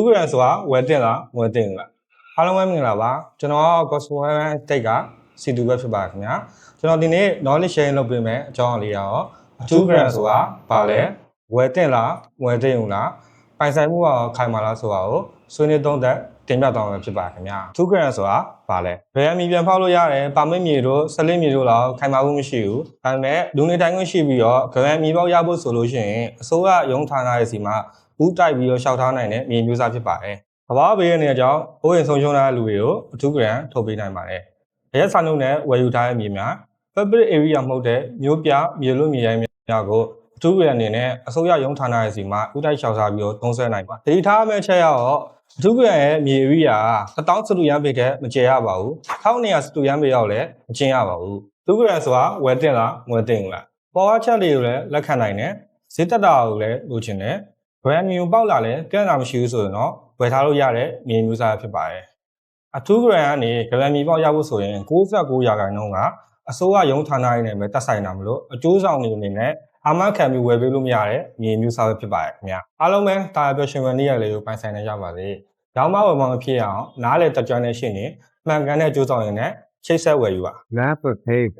သူကရန်ဆိုတာဝယ်တင်လားဝယ်တင်လားအားလုံးပဲမင်္ဂလာပါကျွန်တော် Cosmo Tech က C2 ပဲဖြစ်ပါခင်ဗျာကျွန်တော်ဒီနေ့ knowledge sharing လုပ်ပေးမယ်အကြောင်းအလေးရောအထူး grant ဆိုတာဘာလဲဝယ်တင်လားဝယ်တင်လားပိုင်ဆိုင်မှုကခိုင်မာလားဆိုတာကိုဆွေးနွေးသုံးသပ်တင်ပြသွားမှာဖြစ်ပါခင်ဗျာအထူး grant ဆိုတာဘာလဲဘယ်အမည်ပြန်ဖောက်လို့ရတယ်ပါမစ်မြေတို့စလစ်မြေတို့လောက်ခိုင်မာမှုမရှိဘူးဒါပေမဲ့လူနေတိုင်းခွင့်ရှိပြီးတော့ grant မြေပေါက်ရဖို့ဆိုလို့ရှိရင်အစိုးရရုံးဌာနရဲ့စီမှာဦးတိုက်ပြီးတော့ရှောက်ထားနိုင်တဲ့မြေမျိုးစားဖြစ်ပါတယ်။ဘာဘေးရနေတဲ့အကြောင်းအိုးရင်ဆုံးရှုံးတဲ့လူတွေကိုအထူး grant ထုတ်ပေးနိုင်ပါတယ်။ရဲစာချုပ်နဲ့ဝယ်ယူထားတဲ့မြေများ public area မဟုတ်တဲ့မြို့ပြမြေလွတ်မြေရိုင်းများကိုအထူး grant အနေနဲ့အစိုးရရုံးဌာနရဲ့စီမှာဦးတိုက်ရှောက်ထားပြီးတော့သုံးစွဲနိုင်ပါ။ဒီထားမယ့်ချက်ရောအထူး grant ရဲ့မြေ area 1000စတူရန်ပေတဲ့မကျရပါဘူး။1200စတူရန်ပေရောက်လည်းမကျင်းရပါဘူး။အထူး grant ဆိုတာဝယ်တင်လားဝယ်တင်လား။ပေါ်အားချက်တွေကိုလည်းလက်ခံနိုင်တယ်။ဈေးတက်တာကိုလည်းလိုချင်တယ်။ brand new ပေါက်လာလဲကန့်တာမရှိဘူးဆိုရင်တော့ဝယ်ထားလို့ရတဲ့မြေမျိုးစားဖြစ်ပါတယ်။အထူး grant ကနေ brand new ပေါက်ရဖို့ဆိုရင်69%ကအစိုးရရုံးဌာနရေးနဲ့ပဲတက်ဆိုင်တာမလို့အကျိုးဆောင်တွေအနေနဲ့အာမခံပြီးဝယ်ပေးလို့မရတဲ့မြေမျိုးစားပဲဖြစ်ပါတယ်ခင်ဗျာ။အားလုံးပဲတာယာပျော်ရွှင်မဲ့နေ့ရက်လေးကိုပိုင်ဆိုင်နိုင်ကြပါစေ။ရောင်းမဝယ်မဖြစ်အောင်နားလေတက်ကြွတဲ့ရှင်းနေမှန်ကန်တဲ့အကျိုးဆောင်ရင်လည်းချိတ်ဆက်ဝယ်ယူပါ။ Napa Pig